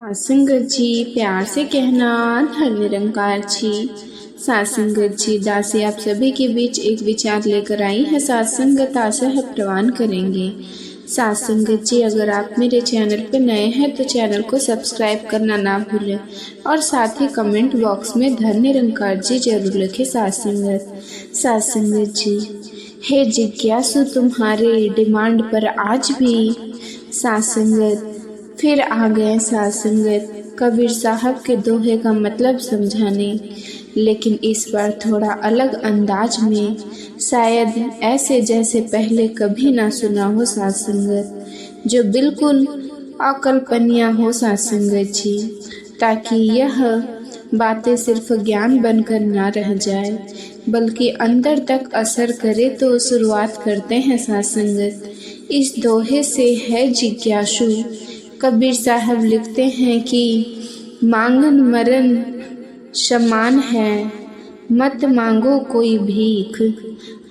सासंगत जी प्यार से कहना धन निरंकार जी। सासंगत जी दासी आप सभी के बीच एक विचार लेकर आई है। सासंगत आशा है प्रवान करेंगे। सासंगत जी अगर आप मेरे चैनल पर नए हैं तो चैनल को सब्सक्राइब करना ना भूलें और साथ ही कमेंट बॉक्स में धन निरंकार जी जरूर लिखें। सासंगत जी हे जिज्ञासु तुम्हारे डिमांड पर आज भी सासंगत फिर आ गए सासंगत कबीर साहब के दोहे का मतलब समझाने, लेकिन इस बार थोड़ा अलग अंदाज में, शायद ऐसे जैसे पहले कभी ना सुना हो सासंगत, जो बिल्कुल अकल्पनीय हो सासंगत जी, ताकि यह बातें सिर्फ ज्ञान बनकर ना रह जाए बल्कि अंदर तक असर करे। तो शुरुआत करते हैं सासंगत इस दोहे से। है जिज्ञासु कबीर साहब लिखते हैं कि मांगन मरण समान है, मत मांगो कोई भीख,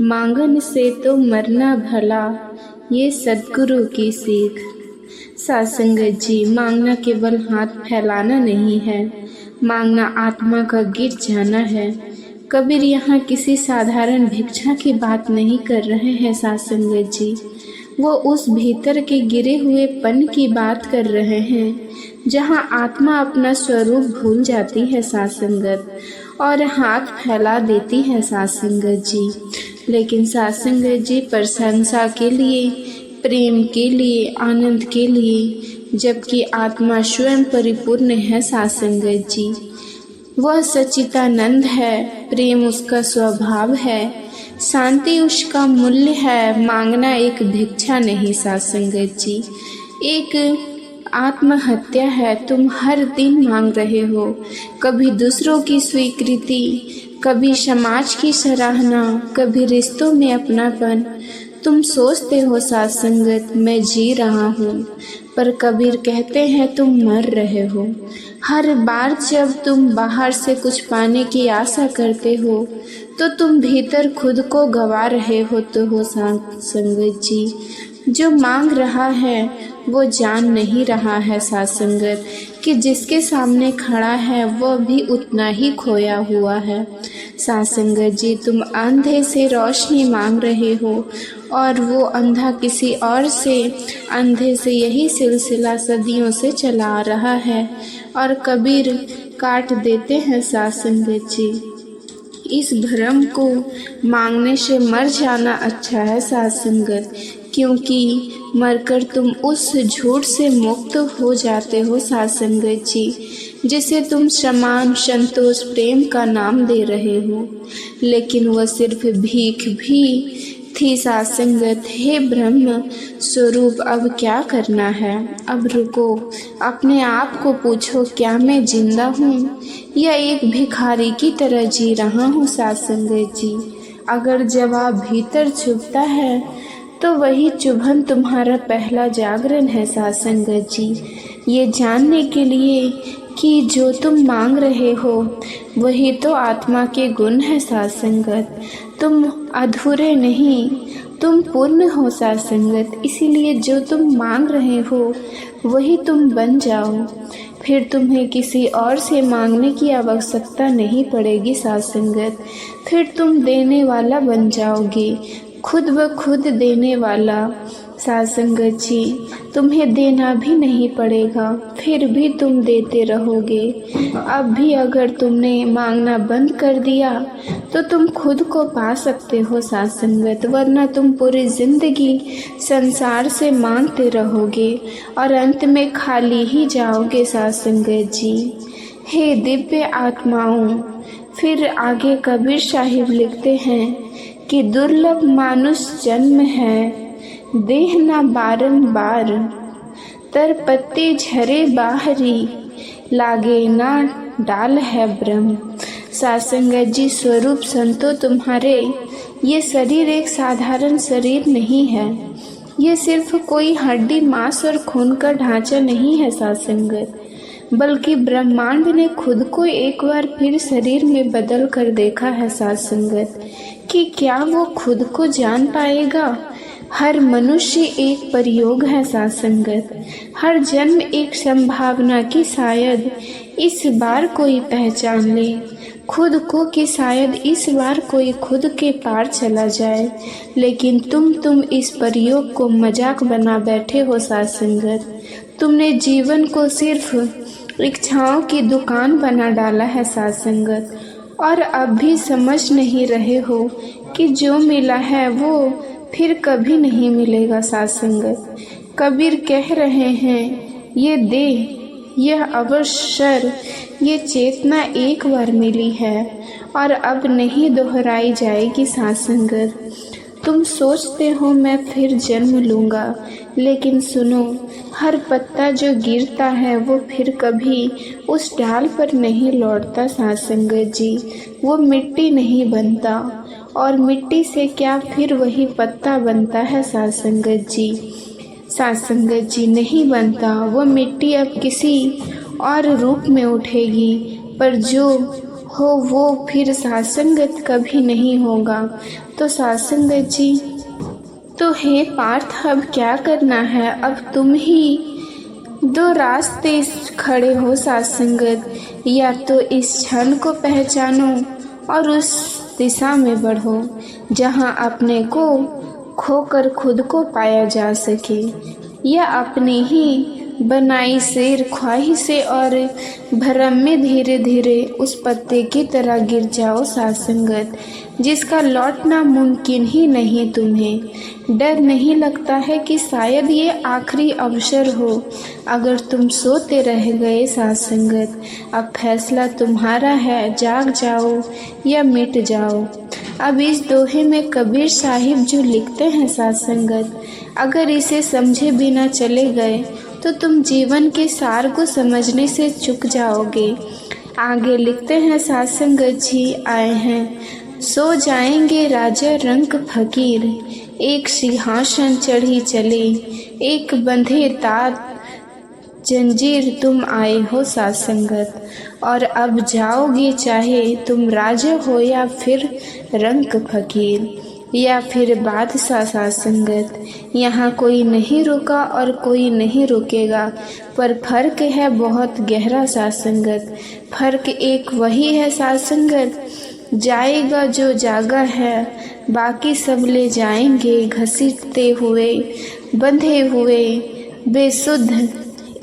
मांगन से तो मरना भला, ये सद्गुरु की सीख। सासंगत जी मांगना केवल हाथ फैलाना नहीं है, मांगना आत्मा का गिर जाना है। कबीर यहाँ किसी साधारण भिक्षा की बात नहीं कर रहे हैं सासंगत जी, वो उस भीतर के गिरे हुए पन की बात कर रहे हैं जहाँ आत्मा अपना स्वरूप भूल जाती है सासंगत और हाथ फैला देती है सासंगत जी। लेकिन सासंगत जी प्रशंसा के लिए, प्रेम के लिए, आनंद के लिए, जबकि आत्मा स्वयं परिपूर्ण है सासंगत जी। वह सच्चिदानंद है, प्रेम उसका स्वभाव है, शांति उसका मूल्य है। मांगना एक भिक्षा नहीं सासंगत जी, एक आत्महत्या है। तुम हर दिन मांग रहे हो, कभी दूसरों की स्वीकृति, कभी समाज की सराहना, कभी रिश्तों में अपनापन। तुम सोचते हो सासंगत मैं जी रहा हूँ, पर कबीर कहते हैं तुम मर रहे हो। हर बार जब तुम बाहर से कुछ पाने की आशा करते हो तो तुम भीतर खुद को गवा रहे होते हो सासंगत जी। जो मांग रहा है वो जान नहीं रहा है सासंगत कि जिसके सामने खड़ा है वह भी उतना ही खोया हुआ है। सासंगत जी तुम अंधे से रोशनी मांग रहे हो और वो अंधा किसी और से, अंधे से यही सिलसिला सदियों से चला आ रहा है और कबीर काट देते हैं सासंगत जी। इस भ्रम को मांगने से मर जाना अच्छा है सासंगत, क्योंकि मरकर तुम उस झूठ से मुक्त हो जाते हो सासंगत जी, जिसे तुम सम्मान, संतोष, प्रेम का नाम दे रहे हो। लेकिन वह सिर्फ भीख भी थी सासंगत। हे ब्रह्म स्वरूप अब क्या करना है? अब रुको, अपने आप को पूछो, क्या मैं जिंदा हूँ या एक भिखारी की तरह जी रहा हूँ सासंगत जी? अगर जवाब भीतर छुपता है तो वही चुभन तुम्हारा पहला जागरण है सासंगत जी। ये जानने के लिए कि जो तुम मांग रहे हो वही तो आत्मा के गुण है सासंगत। तुम अधूरे नहीं, तुम पूर्ण हो सासंगत। इसीलिए जो तुम मांग रहे हो वही तुम बन जाओ, फिर तुम्हें किसी और से मांगने की आवश्यकता नहीं पड़ेगी सासंगत। फिर तुम देने वाला बन जाओगे, खुद ब खुद देने वाला सासंगत जी। तुम्हें देना भी नहीं पड़ेगा, फिर भी तुम देते रहोगे। अब भी अगर तुमने मांगना बंद कर दिया तो तुम खुद को पा सकते हो सासंगत, वरना तुम पूरी जिंदगी संसार से मांगते रहोगे और अंत में खाली ही जाओगे सासंगत जी। हे दिव्य आत्माओं, फिर आगे कबीर साहिब लिखते हैं कि दुर्लभ मानुष जन्म है, देह ना बारंबार, तर पत्ते झरे बाहरी, लागे ना डाल है ब्रह्म। सासंगत जी स्वरूप संतो तुम्हारे ये शरीर एक साधारण शरीर नहीं है, ये सिर्फ कोई हड्डी, मांस और खून का ढांचा नहीं है सासंगत, बल्कि ब्रह्मांड ने खुद को एक बार फिर शरीर में बदल कर देखा है सासंगत कि क्या वो खुद को जान पाएगा। हर मनुष्य एक प्रयोग है साथ संगत, हर जन्म एक संभावना की शायद इस बार कोई पहचान ले खुद को कि शायद इस बार कोई खुद के पार चला जाए। लेकिन तुम इस प्रयोग को मजाक बना बैठे हो साथ संगत। तुमने जीवन को सिर्फ इच्छाओं की दुकान बना डाला है साथ संगत, और अब भी समझ नहीं रहे हो कि जो मिला है वो फिर कभी नहीं मिलेगा साथ संगत। कबीर कह रहे हैं ये देह, यह अवसर, ये चेतना एक बार मिली है और अब नहीं दोहराई जाएगी साथ संगत। तुम सोचते हो मैं फिर जन्म लूँगा, लेकिन सुनो, हर पत्ता जो गिरता है वो फिर कभी उस डाल पर नहीं लौटता साथ संगत जी। वो मिट्टी नहीं बनता, और मिट्टी से क्या फिर वही पत्ता बनता है साथ संगत जी। साथ संगत जी नहीं बनता, वो मिट्टी अब किसी और रूप में उठेगी, पर जो हो वो फिर साथ संगत कभी नहीं होगा। तो साथ संगत जी, तो हे पार्थ, अब क्या करना है? अब तुम ही दो रास्ते खड़े हो साथ संगत, या तो इस क्षण को पहचानो और उस दिशा में बढ़ो जहाँ अपने को खोकर खुद को पाया जा सके, या अपने ही बनाई शेर ख्वाहिश से और भरम में धीरे धीरे उस पत्ते की तरह गिर जाओ साथ संगत, जिसका लौटना मुमकिन ही नहीं। तुम्हें डर नहीं लगता है कि शायद ये आखिरी अवसर हो? अगर तुम सोते रह गए साथ संगत, अब फैसला तुम्हारा है, जाग जाओ या मिट जाओ। अब इस दोहे में कबीर साहिब जो लिखते हैं साथ संगत, अगर इसे समझे बिना चले गए तो तुम जीवन के सार को समझने से चूक जाओगे। आगे लिखते हैं साथ संगत जी, आए हैं सो जाएंगे राजा रंक फकीर, एक सिंहासन चढ़ी चले, एक बंधे तात जंजीर तुम आए हो साथ संगत। और अब जाओगे चाहे तुम राजा हो या फिर रंक फकीर या फिर बादशाह साथ संगत, यहाँ कोई नहीं रुका और कोई नहीं रुकेगा, पर फर्क है बहुत गहरा साथ संगत। फर्क एक वही है साथ संगत, जाएगा जो जागा है, बाकी सब ले जाएंगे घसीटते हुए, बंधे हुए बेसुध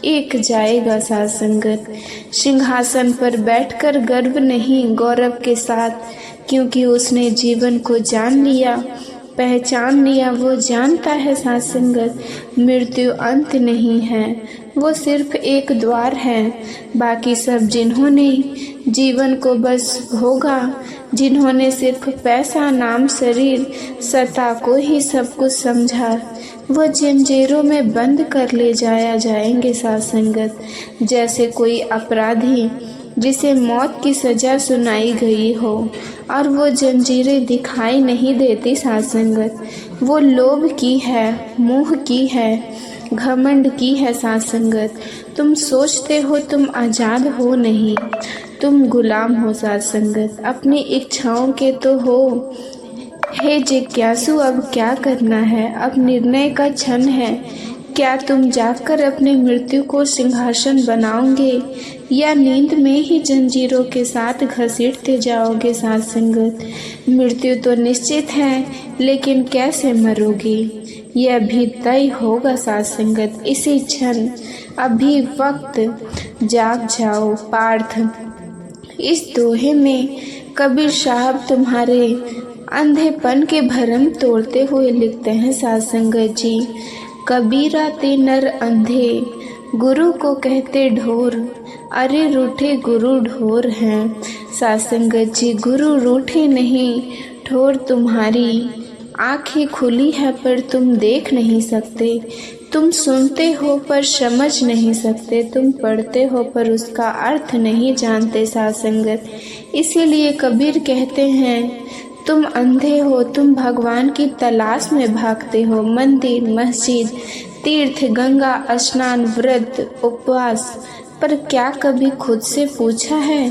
एक जाएगा साथ संगत। सिंहासन पर बैठकर गर्व नहीं गौरव के साथ, क्योंकि उसने जीवन को जान लिया, पहचान लिया। वो जानता है साथ संगत, मृत्यु अंत नहीं है, वो सिर्फ एक द्वार है। बाकी सब जिन्होंने जीवन को बस भोगा, जिन्होंने सिर्फ पैसा, नाम, शरीर, सत्ता को ही सब कुछ समझा, वो जंजीरों में बंद कर ले जाएंगे साथ संगत। जैसे कोई अपराधी जिसे मौत की सज़ा सुनाई गई हो और वो जंजीरें दिखाई नहीं देती साथ संगत, वो लोभ की है, मोह की है, घमंड की है साथ संगत। तुम सोचते हो तुम आज़ाद हो, नहीं, तुम गुलाम हो साथ संगत, अपनी इच्छाओं के तो हो। हे जिज्ञासु, अब क्या करना है? अब निर्णय का क्षण है। क्या तुम जागकर अपने मृत्यु को सिंहासन बनाओगे या नींद में ही जंजीरों के साथ घसीटते जाओगे साथ संगत? मृत्यु तो निश्चित है, लेकिन कैसे मरोगे यह भी तय होगा साथ संगत। इसी क्षण, अभी वक्त, जाग जाओ पार्थ। इस दोहे में कबीर साहब तुम्हारे अंधेपन के भरम तोड़ते हुए लिखते हैं साथ संगत जी, कबीरा ते नर अंधे, गुरु को कहते ढोर, अरे रूठे गुरु ढोर हैं। साथ संगत जी, गुरु रूठे नहीं, ढोर तुम्हारी आँखें खुली है पर तुम देख नहीं सकते, तुम सुनते हो पर समझ नहीं सकते, तुम पढ़ते हो पर उसका अर्थ नहीं जानते साथ संगत। इसीलिए कबीर कहते हैं तुम अंधे हो, तुम भगवान की तलाश में भागते हो। मंदिर, मस्जिद, तीर्थ, गंगा स्नान, व्रत, उपवास, पर क्या कभी खुद से पूछा है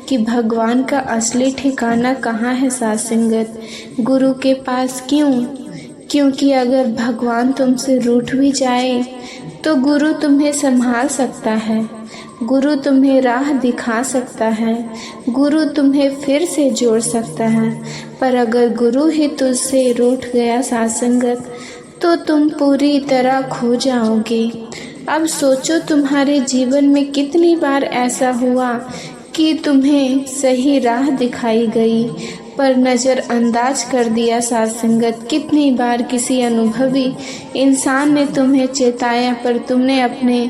कि भगवान का असली ठिकाना कहाँ है साथ संगत? गुरु के पास क्यों? क्योंकि अगर भगवान तुमसे रूठ भी जाए तो गुरु तुम्हें संभाल सकता है, गुरु तुम्हें राह दिखा सकता है, गुरु तुम्हें फिर से जोड़ सकता है। पर अगर गुरु ही तुझसे रूठ गया साथ संगत, तो तुम पूरी तरह खो जाओगे। अब सोचो, तुम्हारे जीवन में कितनी बार ऐसा हुआ कि तुम्हें सही राह दिखाई गई पर नज़रअंदाज कर दिया साथ संगत। कितनी बार किसी अनुभवी इंसान ने तुम्हें चेताया पर तुमने अपने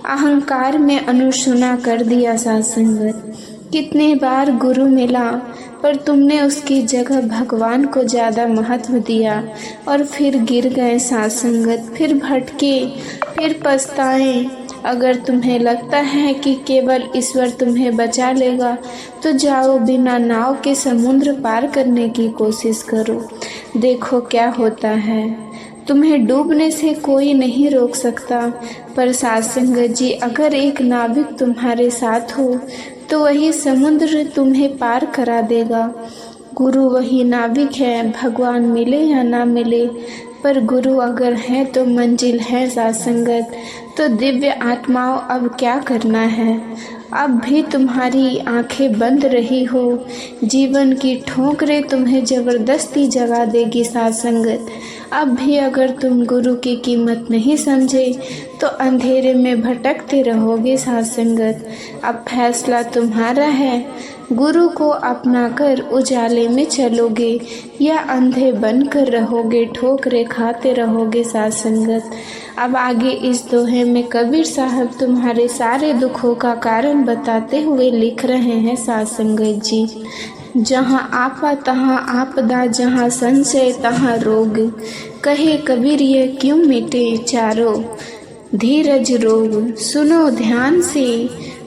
अहंकार में अनसुना कर दिया साथ संगत। कितनी बार गुरु मिला पर तुमने उसकी जगह भगवान को ज़्यादा महत्व दिया और फिर गिर गए साथ संगत, फिर भटके, फिर पछताए। अगर तुम्हें लगता है कि केवल ईश्वर तुम्हें बचा लेगा तो जाओ, बिना नाव के समुद्र पार करने की कोशिश करो, देखो क्या होता है। तुम्हें डूबने से कोई नहीं रोक सकता, पर साथ संगत जी, अगर एक नाविक तुम्हारे साथ हो तो वही समुद्र तुम्हें पार करा देगा। गुरु वही नाविक है, भगवान मिले या ना मिले, पर गुरु अगर है तो मंजिल है साथ संगत। तो दिव्य आत्माओं, अब क्या करना है? अब भी तुम्हारी आंखें बंद रही हो, जीवन की ठोकरें तुम्हें ज़बरदस्ती जगा देगी साथ संगत। अब भी अगर तुम गुरु की कीमत नहीं समझे तो अंधेरे में भटकते रहोगे साथ संगत। अब फैसला तुम्हारा है, गुरु को अपनाकर उजाले में चलोगे या अंधे बनकर रहोगे, ठोकरें खाते रहोगे साथ संगत। अब आगे इस दोहे में कबीर साहब तुम्हारे सारे दुखों का कारण बताते हुए लिख रहे हैं साथ संगत जी। जहाँ आपा तहाँ आपदा, जहाँ संशय तहाँ रोग, कहे कबीर ये क्यों मिटे चारों धीरज रोग। सुनो ध्यान से,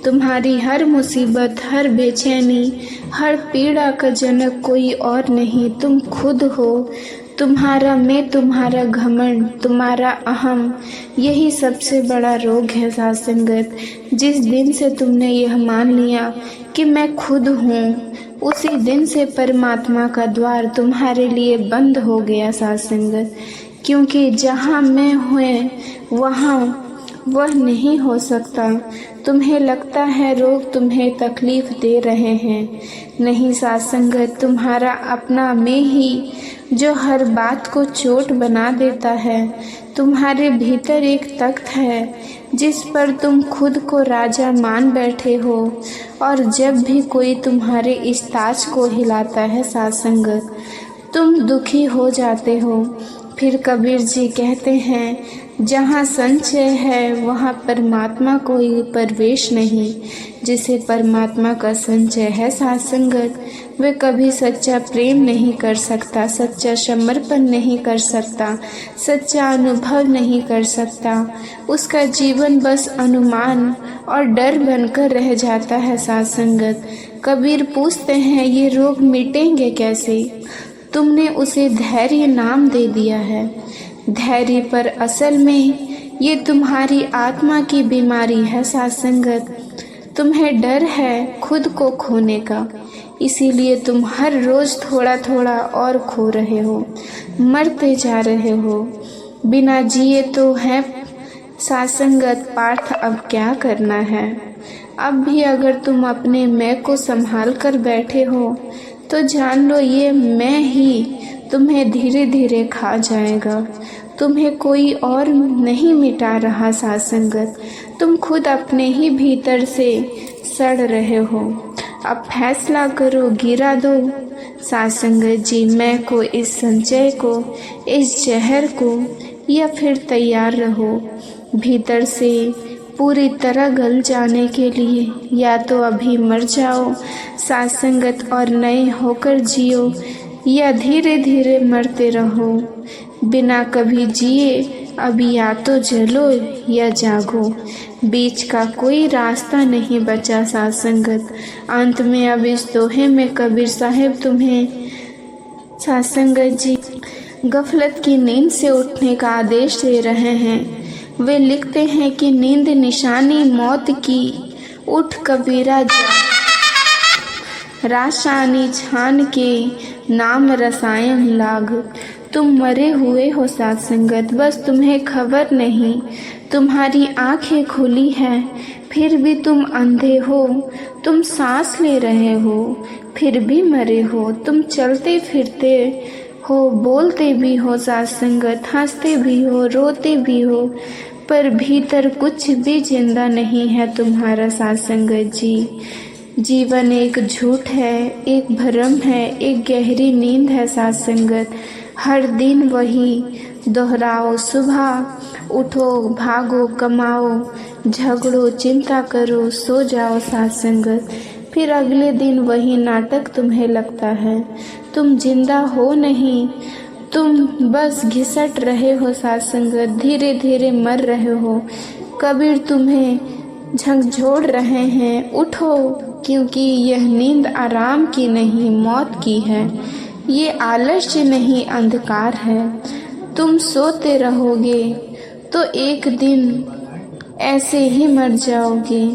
तुम्हारी हर मुसीबत, हर बेचैनी, हर पीड़ा का जनक कोई और नहीं, तुम खुद हो। तुम्हारा मैं, तुम्हारा घमंड, तुम्हारा अहम, यही सबसे बड़ा रोग है साथ संगत। जिस दिन से तुमने यह मान लिया कि मैं खुद हूँ, उसी दिन से परमात्मा का द्वार तुम्हारे लिए बंद हो गया साथ संगत। क्योंकि जहाँ मैं हूँ वहाँ वह नहीं हो सकता। तुम्हें लगता है रोग तुम्हें तकलीफ दे रहे हैं, नहीं साथ संगत, तुम्हारा अपना मैं ही जो हर बात को चोट बना देता है। तुम्हारे भीतर एक तख्त है जिस पर तुम खुद को राजा मान बैठे हो, और जब भी कोई तुम्हारे इस ताज को हिलाता है साथ संगत, तुम दुखी हो जाते हो। फिर कबीर जी कहते हैं, जहाँ संचय है वहाँ परमात्मा कोई प्रवेश नहीं। जिसे परमात्मा का संचय है साथ संगत, वे कभी सच्चा प्रेम नहीं कर सकता, सच्चा समर्पण नहीं कर सकता, सच्चा अनुभव नहीं कर सकता। उसका जीवन बस अनुमान और डर बनकर रह जाता है साथ संगत। कबीर पूछते हैं, ये रोग मिटेंगे कैसे? तुमने उसे धैर्य नाम दे दिया है। धैर्य पर असल में ये तुम्हारी आत्मा की बीमारी है साथ संगत। तुम्हें डर है खुद को खोने का, इसीलिए तुम हर रोज थोड़ा थोड़ा और खो रहे हो, मरते जा रहे हो। बिना जिए तो है साथ संगत, पाठ अब क्या करना है? अब भी अगर तुम अपने मैं को संभाल कर बैठे हो तो जान लो, ये मैं ही तुम्हें धीरे धीरे खा जाएगा। तुम्हें कोई और नहीं मिटा रहा साथ संगत, तुम खुद अपने ही भीतर से सड़ रहे हो। अब फैसला करो, गिरा दो साथ संगत जी मैं को, इस संचय को, इस जहर को, या फिर तैयार रहो भीतर से पूरी तरह गल जाने के लिए। या तो अभी मर जाओ साथ संगत और नए होकर जियो, या धीरे धीरे मरते रहो बिना कभी जिए। अब या तो जलो या जागो, बीच का कोई रास्ता नहीं बचा साथ संगत। अंत में अब इस दोहे में कबीर साहब तुम्हें साथ संगत जी गफलत की नींद से उठने का आदेश दे रहे हैं। वे लिखते हैं कि नींद निशानी मौत की, उठ कबीरा जा, रासानी छान के नाम रसायन लाग। तुम मरे हुए हो साथ संगत, बस तुम्हें खबर नहीं। तुम्हारी आंखें खुली हैं फिर भी तुम अंधे हो। तुम सांस ले रहे हो फिर भी मरे हो। तुम चलते फिरते हो, बोलते भी हो साथ संगत, हंसते भी हो, रोते भी हो, पर भीतर कुछ भी जिंदा नहीं है तुम्हारा साथ संगत जी। जीवन एक झूठ है, एक भ्रम है, एक गहरी नींद है साथ संगत। हर दिन वही दोहराओ, सुबह उठो, भागो, कमाओ, झगड़ो, चिंता करो, सो जाओ साथ संगत। फिर अगले दिन वही नाटक तुम्हें लगता है। तुम जिंदा हो नहीं, तुम बस घिसट रहे हो साथ संगत, धीरे धीरे मर रहे हो। कबीर तुम्हें झकझोर रहे हैं, उठो, क्योंकि यह नींद आराम की नहीं मौत की है। ये आलस्य नहीं अंधकार है। तुम सोते रहोगे तो एक दिन ऐसे ही मर जाओगे,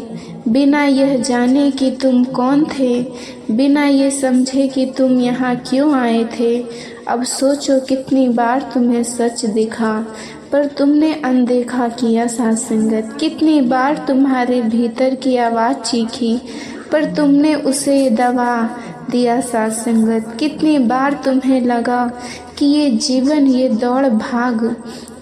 बिना यह जाने कि तुम कौन थे, बिना ये समझे कि तुम यहाँ क्यों आए थे। अब सोचो कितनी बार तुम्हें सच दिखा पर तुमने अनदेखा किया साथ संगत। कितनी बार तुम्हारे भीतर की आवाज़ चीखी पर तुमने उसे दबा दिया साथ संगत। कितनी बार तुम्हें लगा कि ये जीवन, ये दौड़ भाग,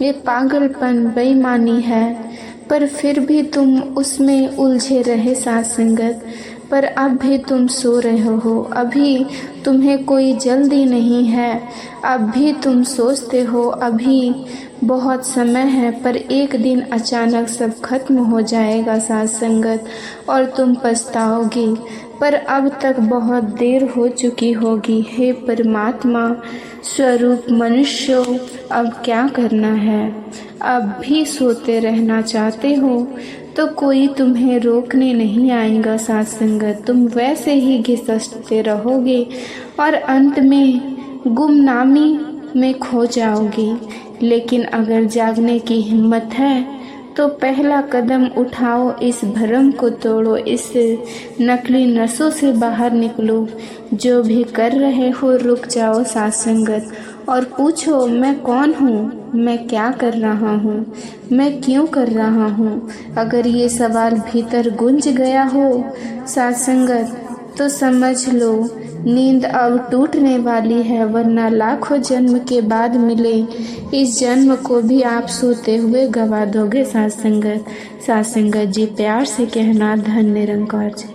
ये पागलपन, बेईमानी है, पर फिर भी तुम उसमें उलझे रहे साथ संगत। पर अब भी तुम सो रहे हो, अभी तुम्हें कोई जल्दी नहीं है। अब भी तुम सोचते हो अभी बहुत समय है, पर एक दिन अचानक सब खत्म हो जाएगा साथ संगत और तुम पछताओगे। पर अब तक बहुत देर हो चुकी होगी। हे परमात्मा स्वरूप मनुष्यों, अब क्या करना है? अब भी सोते रहना चाहते हो तो कोई तुम्हें रोकने नहीं आएगा साथ संगत। तुम वैसे ही घिसटते रहोगे और अंत में गुमनामी में खो जाओगे। लेकिन अगर जागने की हिम्मत है तो पहला कदम उठाओ, इस भ्रम को तोड़ो, इस नकली नसों से बाहर निकलो। जो भी कर रहे हो रुक जाओ साथ संगत और पूछो, मैं कौन हूँ, मैं क्या कर रहा हूँ, मैं क्यों कर रहा हूँ। अगर ये सवाल भीतर गूंज गया हो साथ संगत तो समझ लो नींद अब टूटने वाली है, वरना लाखों जन्म के बाद मिले इस जन्म को भी आप सोते हुए गवा दोगे साथ संगत। साथ संगत जी प्यार से कहना, धन्य निरंकार जी।